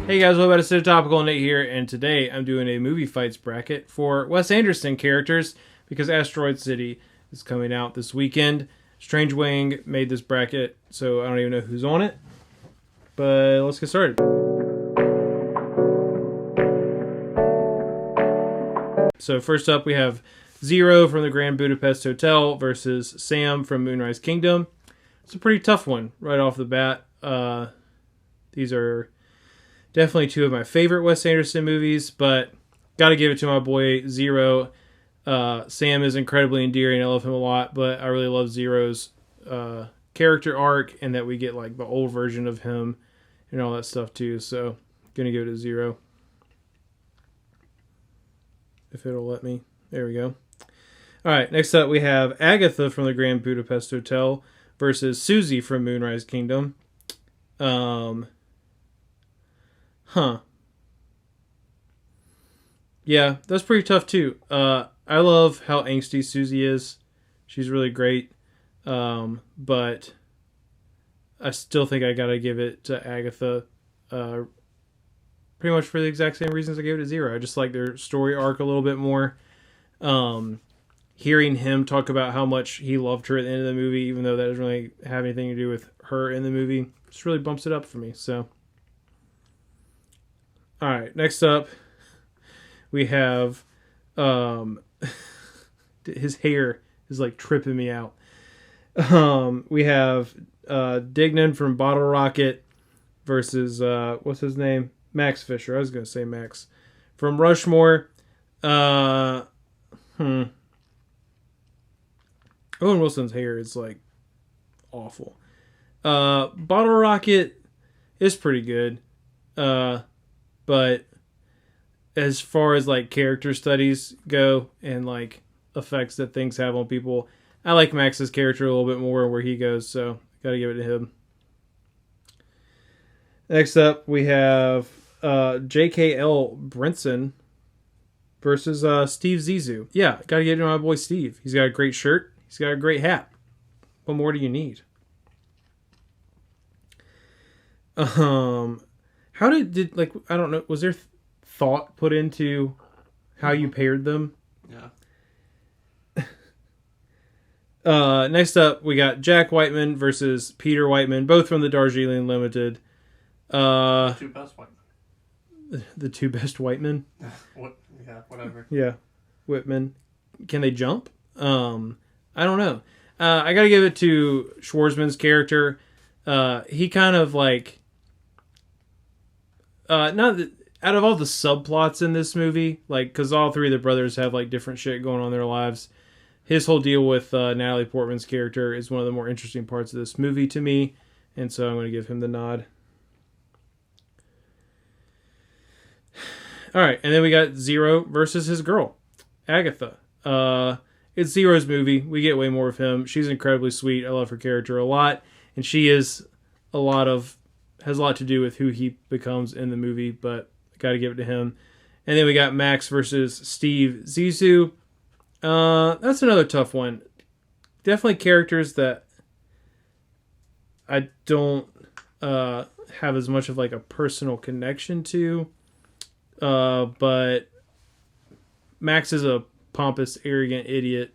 Hey guys, welcome back to Sit Topical. Nate here, and today I'm doing a movie fights bracket for Wes Anderson characters because Asteroid City is coming out this weekend. Strange Wang made this bracket, so I don't even know who's on it. But let's get started. So first up we have Zero from the Grand Budapest Hotel versus Sam from Moonrise Kingdom. It's a pretty tough one right off the bat. These are definitely two of my favorite Wes Anderson movies, but got to give it to my boy Zero. Sam is incredibly endearing. I love him a lot, but I really love Zero's character arc and that we get like the old version of him and all that stuff too. So, gonna give it a Zero. If it'll let me. There we go. All right, next up we have Agatha from the Grand Budapest Hotel versus Susie from Moonrise Kingdom. Yeah, that's pretty tough too. I love how angsty Susie is. She's really great. But I still think I gotta give it to Agatha. Pretty much for the exact same reasons I gave it a Zero. I just like their story arc a little bit more. Hearing him talk about how much he loved her at the end of the movie, even though that doesn't really have anything to do with her in the movie, just really bumps it up for me. So, all right, next up we have his hair is like tripping me out. We have Dignan from Bottle Rocket versus what's his name? Max Fisher. I was gonna say Max from Rushmore. Owen Wilson's hair is like awful. Bottle Rocket is pretty good. But as far as like character studies go and like effects that things have on people, I like Max's character a little bit more where he goes, so gotta give it to him. Next up we have JKL Brinson versus Steve Zissou. Yeah, gotta give it to my boy Steve. He's got a great shirt. He's got a great hat. What more do you need? How did like I don't know, was there thought put into how you paired them? Yeah. Next up we got Jack Whiteman versus Peter Whiteman, both from the Darjeeling Limited. The two best Whitemen. The two best Whitemen? Yeah, whatever. Yeah. Whitman. Can they jump? I don't know. I gotta give it to Schwartzman's character. He kind of like not that, out of all the subplots in this movie, like because all three of the brothers have like different shit going on in their lives. His whole deal with Natalie Portman's character is one of the more interesting parts of this movie to me, and so I'm going to give him the nod. All right, and then we got Zero versus his girl, Agatha. It's Zero's movie. We get way more of him. She's incredibly sweet. I love her character a lot, and she has a lot to do with who he becomes in the movie. But I got to give it to him. And then we got Max versus Steve Zissou. That's another tough one. Definitely characters that I don't have as much of like a personal connection to. But Max is a pompous, arrogant idiot,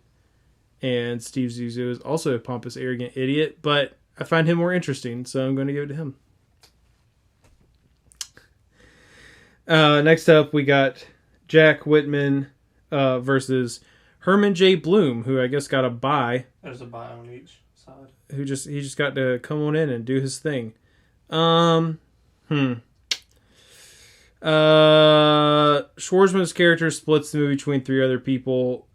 and Steve Zissou is also a pompous, arrogant idiot, but I find him more interesting, so I'm going to give it to him. Next up, we got Jack Whitman versus Herman J. Bloom, who I guess got a bye. There's a bye on each side. He just got to come on in and do his thing. Schwartzman's character splits the movie between three other people.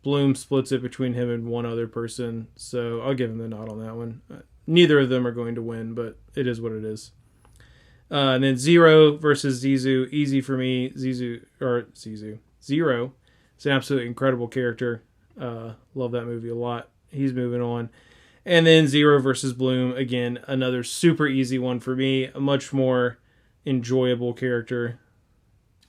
Bloom splits it between him and one other person. So I'll give him the nod on that one. Neither of them are going to win, but it is what it is. And then Zero versus Zissou. Easy for me. Zero is an absolutely incredible character. Love that movie a lot. He's moving on. And then Zero versus Bloom. Again, another super easy one for me. A much more enjoyable character.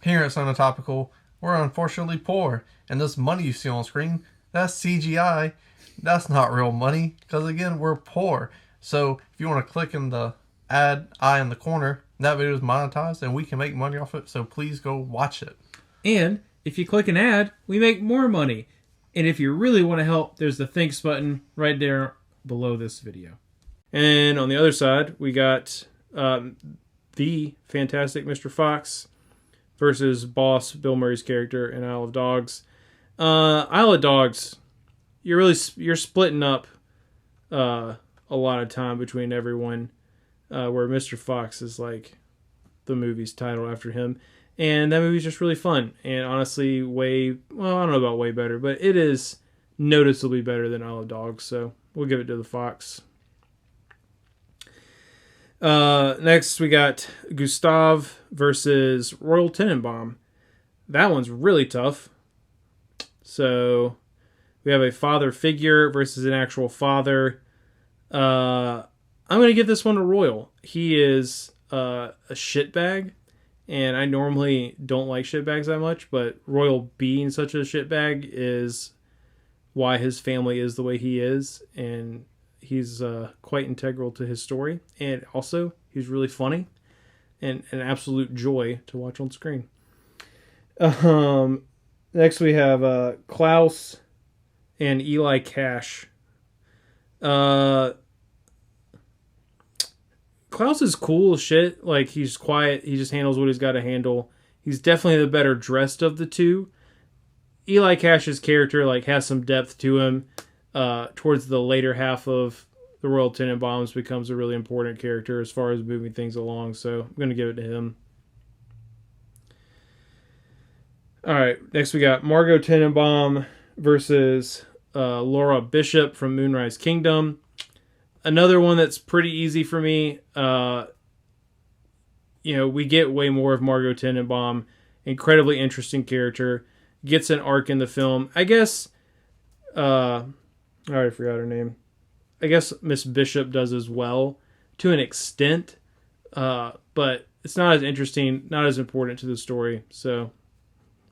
Here at Topical, we're unfortunately poor, and this money you see on screen, that's CGI. That's not real money, because again, we're poor. So if you want to click in the add eye in the corner, That video is monetized and we can make money off it, so please go watch it. And if you click an ad, we make more money. And if you really want to help, there's the thanks button right there below this video. And on the other side, we got the fantastic Mr. Fox versus Boss, Bill Murray's character in Isle of Dogs. Isle of Dogs, you're splitting up a lot of time between everyone, where Mr. Fox is like the movie's title after him. And that movie's just really fun. And honestly, I don't know about way better, but it is noticeably better than Isle of Dogs. So we'll give it to the Fox. Next, we got Gustav versus Royal Tenenbaum. That one's really tough. So we have a father figure versus an actual father. I'm going to give this one to Royal. He is a shitbag. And I normally don't like shitbags that much, but Royal being such a shitbag is why his family is the way he is, and he's quite integral to his story. And also, he's really funny and an absolute joy to watch on screen. Next, we have Klaus and Eli Cash. Klaus is cool as shit. Like, he's quiet. He just handles what he's got to handle. He's definitely the better dressed of the two. Eli Cash's character, like, has some depth to him. Towards the later half of the Royal Tenenbaums, becomes a really important character as far as moving things along. So I'm going to give it to him. All right. Next we got Margot Tenenbaum versus Laura Bishop from Moonrise Kingdom. Another one that's pretty easy for me. We get way more of Margot Tenenbaum. Incredibly interesting character. Gets an arc in the film. I guess, I already forgot her name. I guess Miss Bishop does as well, to an extent. But it's not as interesting, not as important to the story. So,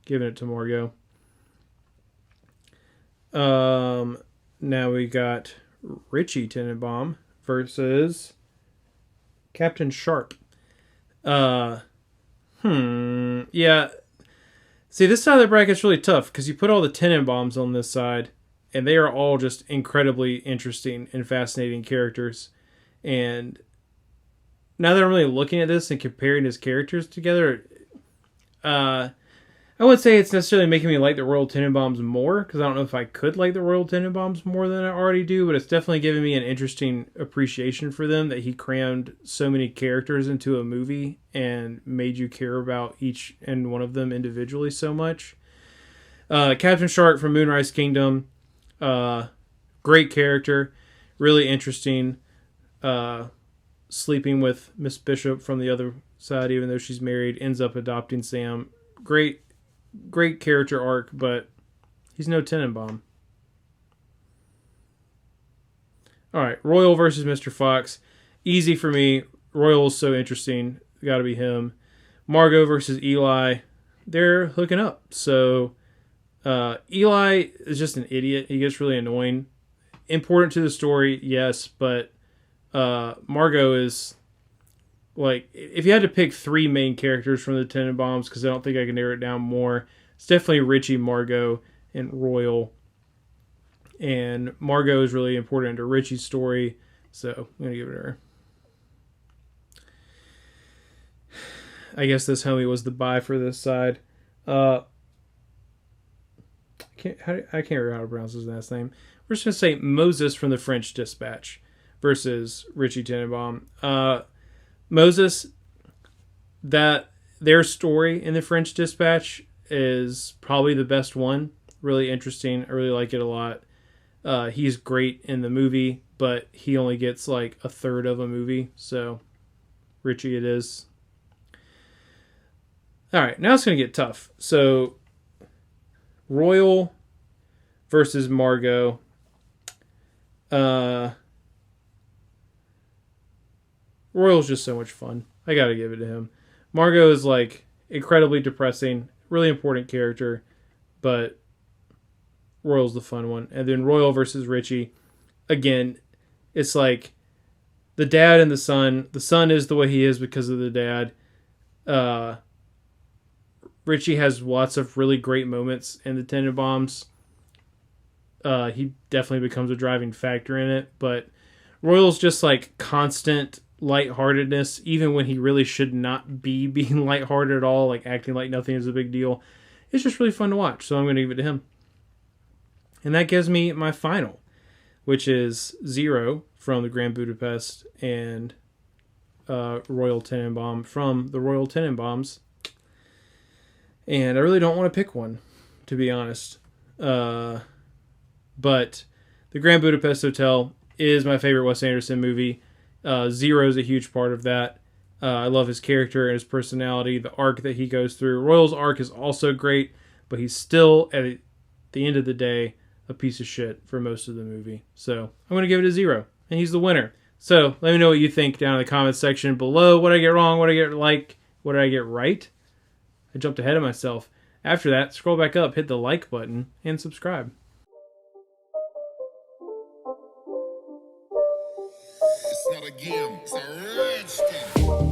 giving it to Margot. Now we got Richie Tenenbaum versus Captain Sharp. Yeah. See, this side of the bracket's really tough because you put all the Tenenbaums on this side, and they are all just incredibly interesting and fascinating characters. And now that I'm really looking at this and comparing his characters together, I wouldn't say it's necessarily making me like the Royal Tenenbaums more, because I don't know if I could like the Royal Tenenbaums more than I already do, but it's definitely giving me an interesting appreciation for them, that he crammed so many characters into a movie and made you care about each and one of them individually so much. Captain Shark from Moonrise Kingdom, great character, really interesting, sleeping with Miss Bishop from the other side, even though she's married, ends up adopting Sam. Great character arc, but he's no Tenenbaum. Alright, Royal versus Mr. Fox. Easy for me. Royal is so interesting. Gotta be him. Margot versus Eli. They're hooking up. So, Eli is just an idiot. He gets really annoying. Important to the story, yes, but Margot is... Like, if you had to pick three main characters from the Tenenbaums, because I don't think I can narrow it down more, it's definitely Richie, Margot, and Royal. And Margot is really important to Richie's story, so I'm going to give it to her. I guess this homie was the bye for this side. I can't remember how to pronounce his last name. We're just going to say Moses from the French Dispatch versus Richie Tenenbaum. Moses, that their story in the French Dispatch is probably the best one. Really interesting. I really like it a lot. He's great in the movie, but he only gets like a third of a movie. So, Richie it is. All right, now it's going to get tough. So, Royal versus Margot. Royal's just so much fun. I gotta give it to him. Margot is like incredibly depressing, really important character, but Royal's the fun one. And then Royal versus Richie. Again, it's like the dad and the son. The son is the way he is because of the dad. Richie has lots of really great moments in the Tenenbaums. He definitely becomes a driving factor in it, but Royal's just like constant lightheartedness, even when he really should not be being lighthearted at all, like acting like nothing is a big deal. It's just really fun to watch, so I'm going to give it to him. And that gives me my final, which is 0 from the Grand Budapest and Royal Tenenbaum from the Royal Tenenbaums. And I really don't want to pick one, to be honest. But the Grand Budapest Hotel is my favorite Wes Anderson movie. 0 is a huge part of that. I love his character and his personality, the arc that he goes through. Royal's arc is also great, but he's still, at the end of the day, a piece of shit for most of the movie. So I'm going to give it a 0, and he's the winner. So let me know what you think down in the comments section below. What did I get wrong? What did I get what did I get right? I jumped ahead of myself. After that, scroll back up, hit the like button, and subscribe. It's not a game, it's a rich thing.